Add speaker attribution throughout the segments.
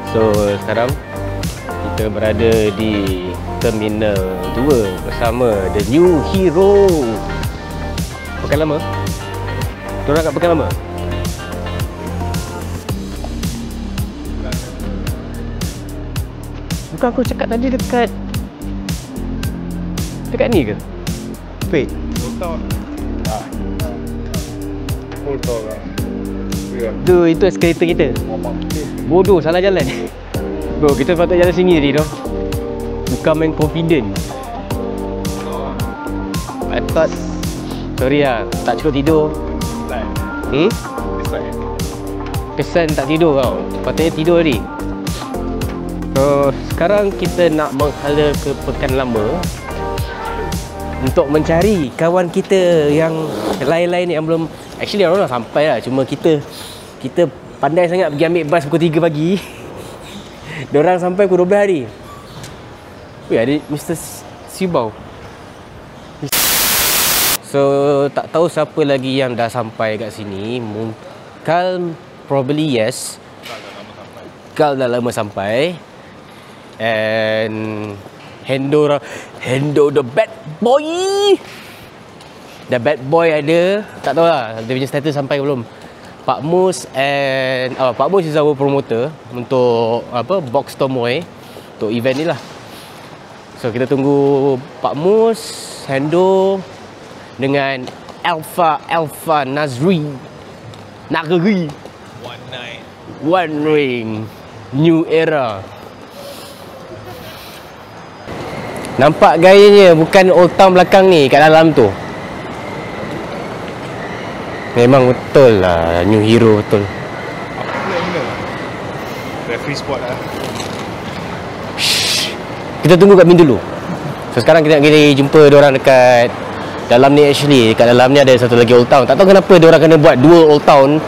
Speaker 1: So sekarang kita berada di Terminal 2 bersama The New Hero. Pekan lama? Diorang kat pekan lama? Bukan aku cakap tadi dekat ni ke? Wait. Itu eskalator kita. Bodoh, salah jalan. Bro, kita patut jalan sini tadi tu. Bukan main confident. I thought, sorry lah, tak cukup tidur. Kesan tak tidur kau. Patutnya tidur tadi. So, sekarang kita nak menghala ke Pekan Lama untuk mencari kawan kita yang lain-lain yang belum. Actually orang dah sampai lah. Cuma kita pandai sangat pergi ambil bas pukul 3 pagi. Diorang sampai pukul 12 hari. Weh, ada Mr. Sibau. So tak tahu siapa lagi yang dah sampai kat sini. Kal probably yes. Kal dah lama sampai. And Hendo the bad boy. The bad boy ada. Tak tahu lah dia punya status sampai ke belum. Pak Mus and Pak Mus is our promoter untuk Box Tomoe untuk event ni lah. So kita tunggu Pak Mus, Hendo dengan Alpha Nazri. One ring. New era. Nampak gayanya bukan Old Town belakang ni, kat dalam tu. Memang betul lah, New Hero betul.
Speaker 2: Referee spot lah.
Speaker 1: Shh. Kita tunggu kat bin dulu. So sekarang kita nak pergi jumpa diorang dekat dalam ni actually. Kat dalam ni ada satu lagi Old Town. Tak tahu kenapa diorang kena buat dua Old Town.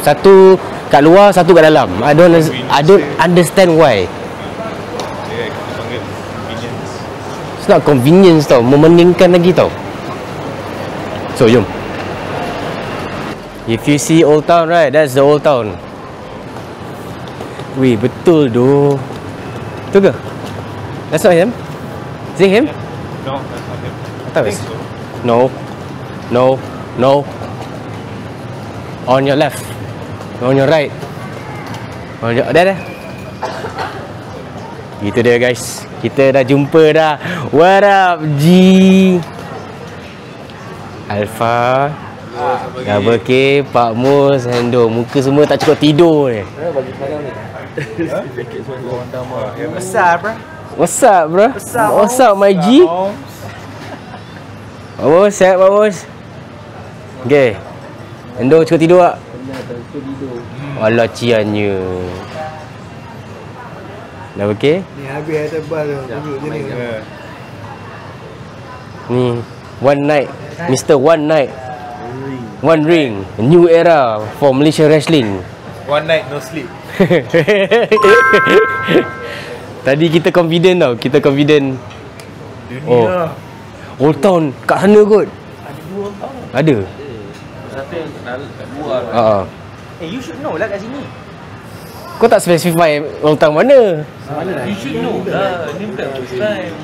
Speaker 1: Satu kat luar, satu kat dalam. I don't understand why. It's not convenience tau, memeningkan lagi tau. So jom. If you see Old Town, right, that's the Old Town. Weh, betul doh. Tu ke? That's not him? Is it him?
Speaker 2: No, that's not him.
Speaker 1: I thought it was. No. On your left. On your right. On your there. Itu dia guys. Kita dah jumpa dah. What up G? Alpha, Double K, Pak Mus, Hendo. Muka semua tak cukup tidur ni.
Speaker 3: Bagi sekarang ni.
Speaker 1: What's up bro? What's up my G? Pak Mus, sihat Pak Mus? Okay. Hendo cukup tidur tak? Alah ciannya. Double K?
Speaker 3: Ni habis dah tebal tu. Tunjuk je ni.
Speaker 1: Ni One Night, Mr. One Night, One Ring, a new era for Malaysia wrestling.
Speaker 2: One night no sleep.
Speaker 1: Tadi kita confident tau, kita confident.
Speaker 2: Dunia.
Speaker 1: Old Town kat sana kot.
Speaker 3: Ada dua tau.
Speaker 1: Ada.
Speaker 3: Satu yang kat luar. You should know lah kat sini.
Speaker 1: Kau tak specify Old Town mana?
Speaker 3: Mana lah? You should know lah. Ni bukan first time.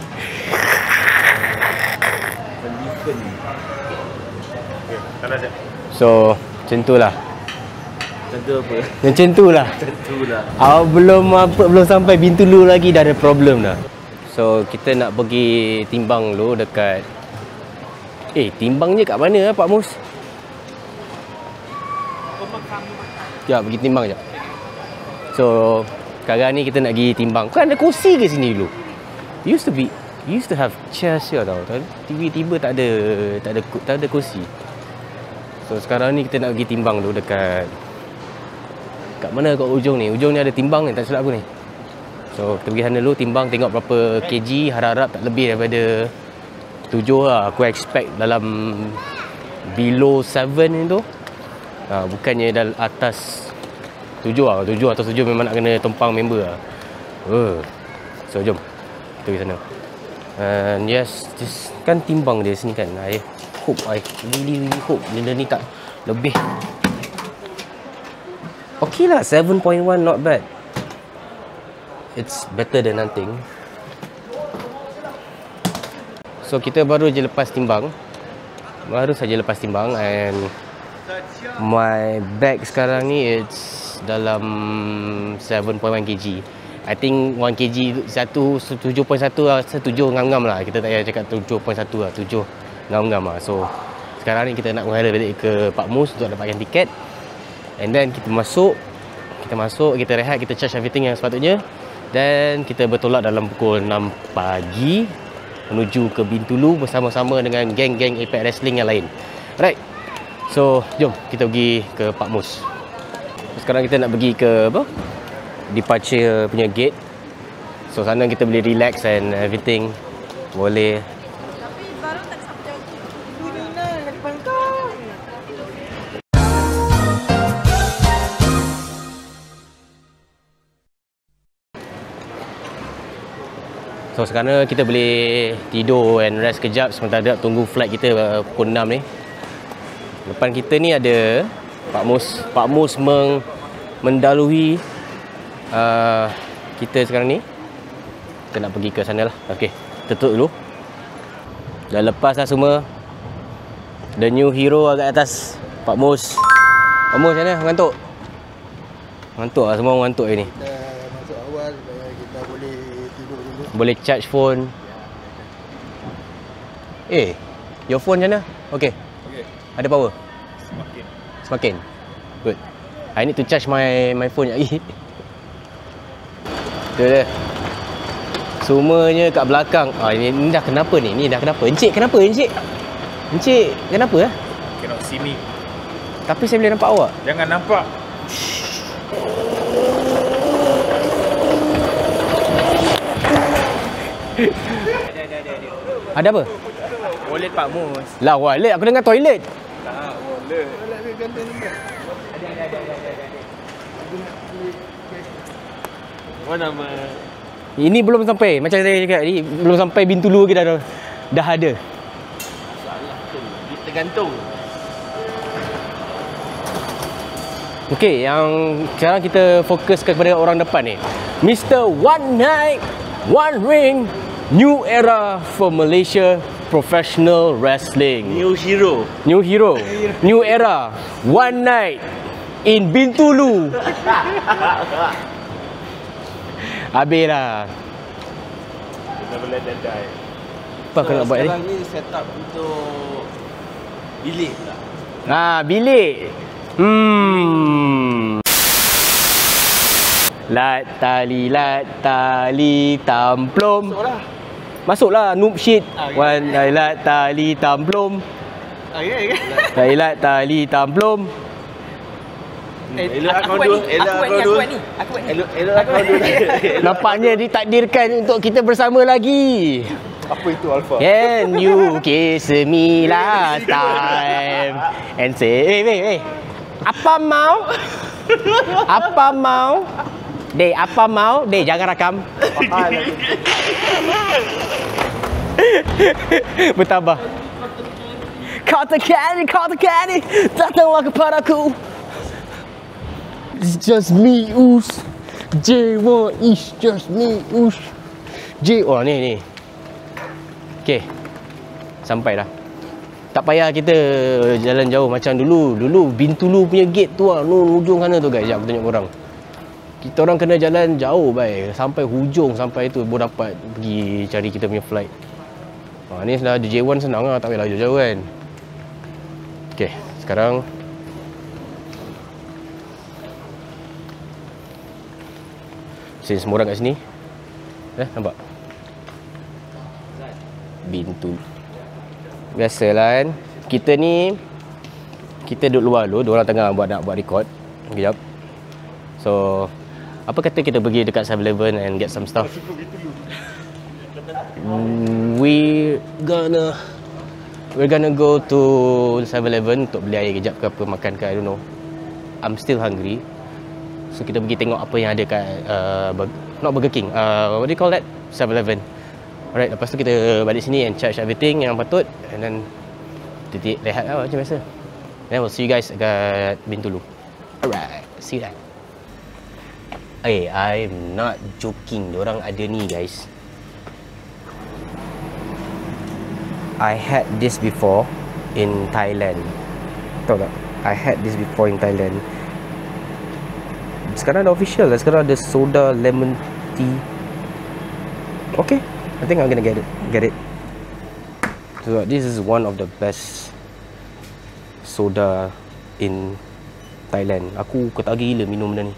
Speaker 1: So, macam tu lah.
Speaker 3: Tentu apa?
Speaker 1: Macam tu lah.
Speaker 3: Tentulah.
Speaker 1: Belum sampai Bintulu lagi dah ada problem dah. So, kita nak pergi timbang dulu dekat. Timbangnya kat mana Pak Mus? Ya, pergi timbang je. So, sekarang ni kita nak pergi timbang. Kan ada kursi ke sini dulu? Used to have chairs here tau. Tiba-tiba tak ada kursi. So sekarang ni kita nak pergi timbang dulu dekat mana kat ujung ni. Ujung ni ada timbang ni, tak silap aku ni. So kita pergi sana dulu timbang, tengok berapa kg. Harap-harap tak lebih daripada 7 lah. Aku expect dalam below 7 ni tu. Bukannya dalam atas 7 lah. 7 atau 7 memang nak kena tumpang member lah. So jom kita pergi sana. And yes, this kan timbang dia sini kan. I really hope benda ni tak lebih. Okay lah, 7.1 not bad. It's better than nothing. So kita baru je lepas timbang. Baru saja lepas timbang, and my bag sekarang ni it's dalam 7.1 kg. I think 1 kg 7.1 lah, 7 ngam-ngam lah. Kita tak payah cakap 7.1 lah, 7 ngam-ngam lah. So sekarang ni kita nak mengalir balik ke Pak Mus untuk dapatkan tiket. And then kita masuk, kita rehat, kita charge everything yang sepatutnya. Dan kita bertolak dalam pukul 6 pagi menuju ke Bintulu bersama-sama dengan geng-geng Apex Wrestling yang lain. Alright. So, jom kita pergi ke Pak Mus. Sekarang kita nak pergi ke apa? Departure punya gate. So, sana kita boleh relax and everything. Boleh.
Speaker 4: Tapi baru tak sampai bunyi lah depan kau.
Speaker 1: So sekarang kita boleh tidur and rest kejap sementara tunggu flight kita pukul 6 ni. Depan kita ni ada Pak Mus. Pak Mus mendahului kita sekarang ni. Kita nak pergi ke sana lah. Okey, tutup dulu. Dah lepas lah semua. The new hero agak atas. Pak Mus. Pak Mus macam mana? Mengantuk? Mengantuk lah, semua mengantuk hari ni.
Speaker 5: Kita masuk awal supaya kita boleh tidur dulu.
Speaker 1: Boleh charge phone. Your phone macam mana? Okay. Ada power? Semakin. Good. I need to charge my phone lagi. Tu dia. Semuanya kat belakang. Ini dah kenapa ni? Ni dah kenapa? Encik kenapa encik? Encik kenapa?
Speaker 2: Cannot see me.
Speaker 1: Tapi saya boleh nampak awak.
Speaker 2: Jangan nampak.
Speaker 1: Ada apa?
Speaker 3: Wallet Pak Mus.
Speaker 1: Lah wallet, aku dengar toilet.
Speaker 3: Tak, wallet. Mana nama?
Speaker 1: Ini belum sampai. Macam saya cakap ni, belum sampai Bintulu lagi dah ada.
Speaker 3: Salah tu. Dia tergantung.
Speaker 1: Okey, yang sekarang kita fokus kepada orang depan ni. Mr. One Night, One Ring, new era for Malaysia professional wrestling.
Speaker 3: New hero.
Speaker 1: New hero, new era, one night in Bintulu. Habis lah.
Speaker 2: Never let that die.
Speaker 1: Apa aku nak buat ni?
Speaker 3: Sekarang ni set up untuk bilik pula.
Speaker 1: Bilik. Lat tali tamplom. Masuklah noob shit. Wan lat tali tamplom. Lat tali tamplom.
Speaker 3: Elok kau dulu. Elok kau dulu.
Speaker 1: Nampaknya ditakdirkan untuk kita bersama lagi.
Speaker 2: Apa itu Alpha?
Speaker 1: Can you kiss me last time and say, apa mau? Apa mau? Apa mau? Jangan rakam. Bertambah. Kata Kenny, datanglah kepadaku. It's just me, Us. J1 is just me, Us. Ni. Okay. Sampai dah. Tak payah kita jalan jauh macam dulu. Dulu Bintulu punya gate tu lah. Hujung sana tu guys. Sekejap aku tunjuk korang. Kita orang kena jalan jauh baik. Sampai hujung. Sampai tu baru dapat pergi cari kita punya flight. Ni lah DJ1 senang lah. Tak payah jauh-jauh kan. Okay. Sekarang sini semua orang kat sini. Nampak? Bintulu. Biasalah kan. Kita ni kita duduk luar dulu. Diorang tengah nak buat record. Sekejap. So apa kata kita pergi dekat 7-Eleven and get some stuff. We're gonna go to 7-Eleven untuk beli air kejap ke apa, makan ke, I don't know. I'm still hungry. So kita pergi tengok apa yang ada kat not Burger King, what do you call that? 7-Eleven. Alright, lepas tu kita balik sini and charge everything yang patut, and then titik rehat lah macam biasa. Then we'll see you guys kat Bintulu. Alright, see you there. I'm not joking. Diorang ada ni guys. I had this before in Thailand. Tahu tak? I had this before in Thailand. Sekarang ada official lah. Sekarang ada soda lemon tea. Okay, I think I'm gonna get it. So this is one of the best soda in Thailand. Aku ketagih gila minum benda ni.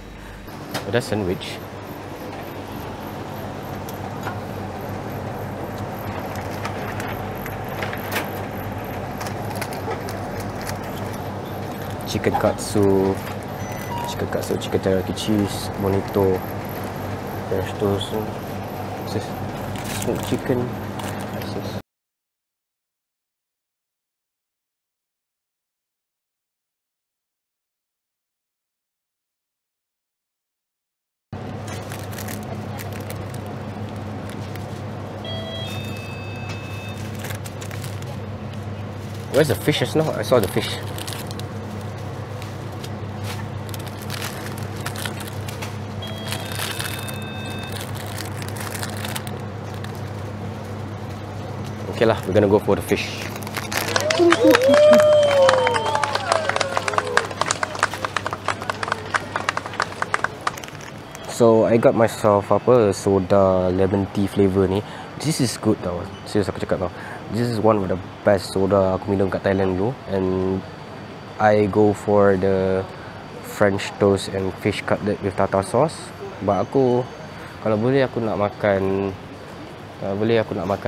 Speaker 1: Ada sandwich. Chicken katsu, chicken teriyaki cheese, bonito, fresh toast, smoked chicken. Where's the fish just now? I saw the fish. Okay lah, we're gonna go for the fish. So I got myself soda lemon tea flavor ni. This is good tau. Serius aku cakap tau. This is one of the best soda aku minum kat Thailand dulu. And I go for the French toast and fish cutlet with tartar sauce. But aku, kalau boleh aku nak makan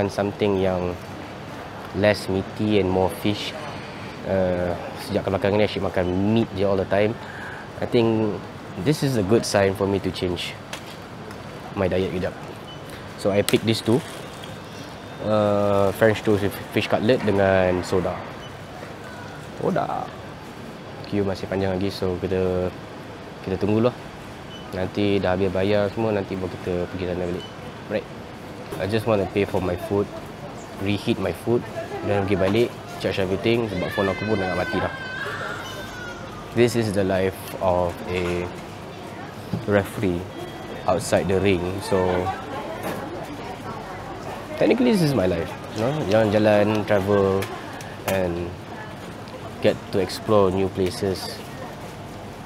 Speaker 1: something yang less meaty and more fish. Sejak belakangan ni asyik makan meat je all the time. I think this is a good sign for me to change my diet kejap. So I pick these two, French toast with fish cutlet dengan soda. Queue masih panjang lagi, so kita tunggulah. Nanti dah habis bayar semua, nanti baru kita pergi sana balik. Right. I just want to pay for my food, reheat my food, dan pergi balik, charge everything sebab phone aku pun dah nak mati dah. This is the life of a referee outside the ring. So technically this is my life, you know, jalan-jalan, travel and get to explore new places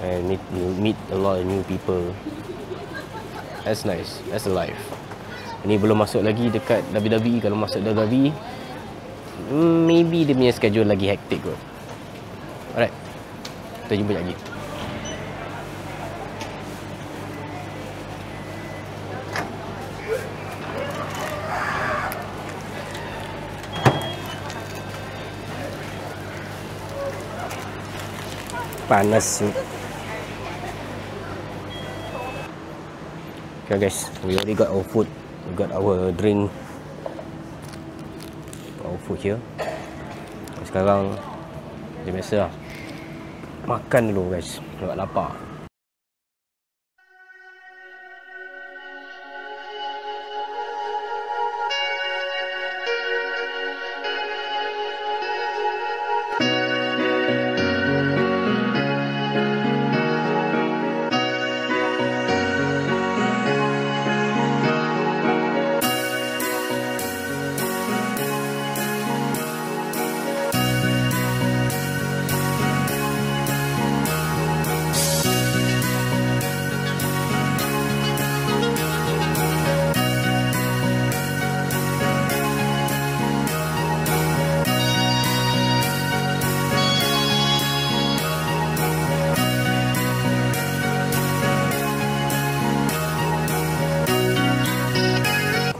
Speaker 1: and meet a lot of new people. That's nice. That's the life. Ini belum masuk lagi dekat WWE. Kalau masuk WWE, maybe dia punya schedule lagi hectic kot. Alright, kita jumpa lagi. Panas ni. Okay guys, we already got our food. We got our drink, our food here. Sekarang macam biasa lah, makan dulu guys, sebab lapar.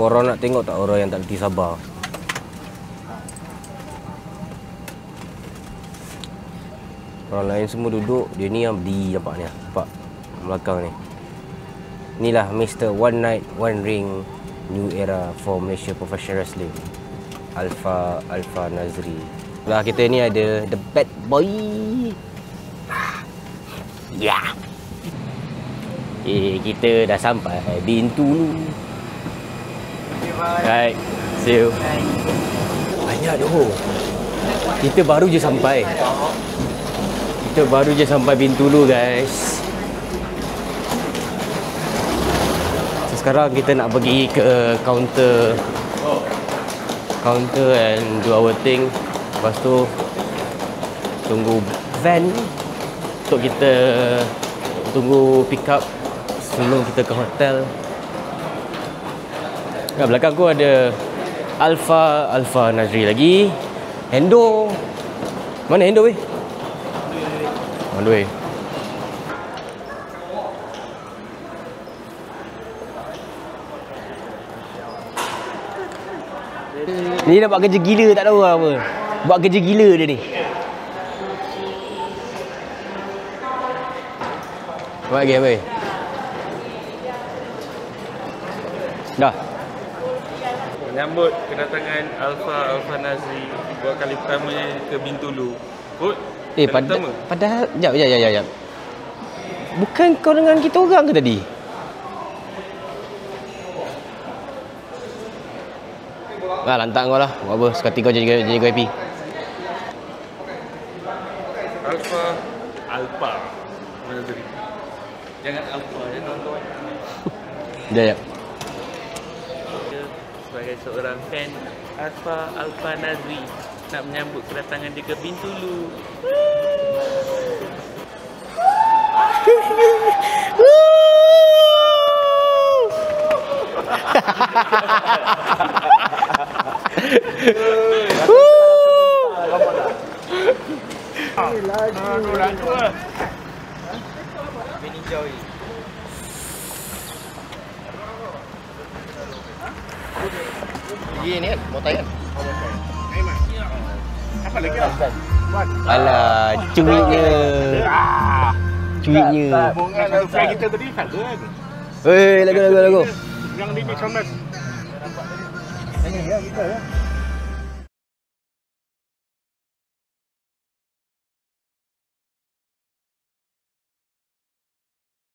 Speaker 1: Korang nak tengok tak orang yang tak reti sabar? Orang lain semua duduk, dia ni yang berdiri, nampak ni, nampak belakang ni. Inilah Mr. One Night One Ring New Era for Malaysia Professional Wrestling, Alpha Nazri. Sebelah kita ni ada The Bad Boy. Ya. Kita dah sampai Bintulu. Right, see you. Banyak doh. Kita baru je sampai. Bintulu guys. sekarang kita nak pergi ke counter and do our thing. Lepas tu tunggu van untuk kita tunggu pick up sebelum kita ke hotel. Kat belakang aku ada Alpha Nazri lagi. Hendo. Mana Hendo weh? On the way. Ni nak buat kerja gila tak tahu apa. Buat kerja gila dia ni. Buat lagi apa? Dah.
Speaker 3: Menyambut kedatangan Alpha Nazri buat kali pertamanya ke Bintulu. Kot?
Speaker 1: Padahal jap. Bukan kau dengan kita orang ke tadi? Lantak kau lah. Buat apa? Sekati kau jadi VIP.
Speaker 3: Alpha Nazri. Jangan Alpha ya, nonton.
Speaker 1: Jap.
Speaker 3: Sebagai seorang fan Alpha Nazri nak menyambut kedatangan dia ke Bintulu.
Speaker 5: Dia ni kan, motai kan?
Speaker 2: Apa lagi?
Speaker 1: Alah, cuitnya.
Speaker 2: Hubungan satu friend kita tadi kan?
Speaker 1: Lagu.
Speaker 2: Yang di Mix 19.
Speaker 5: Ini ya kita ya.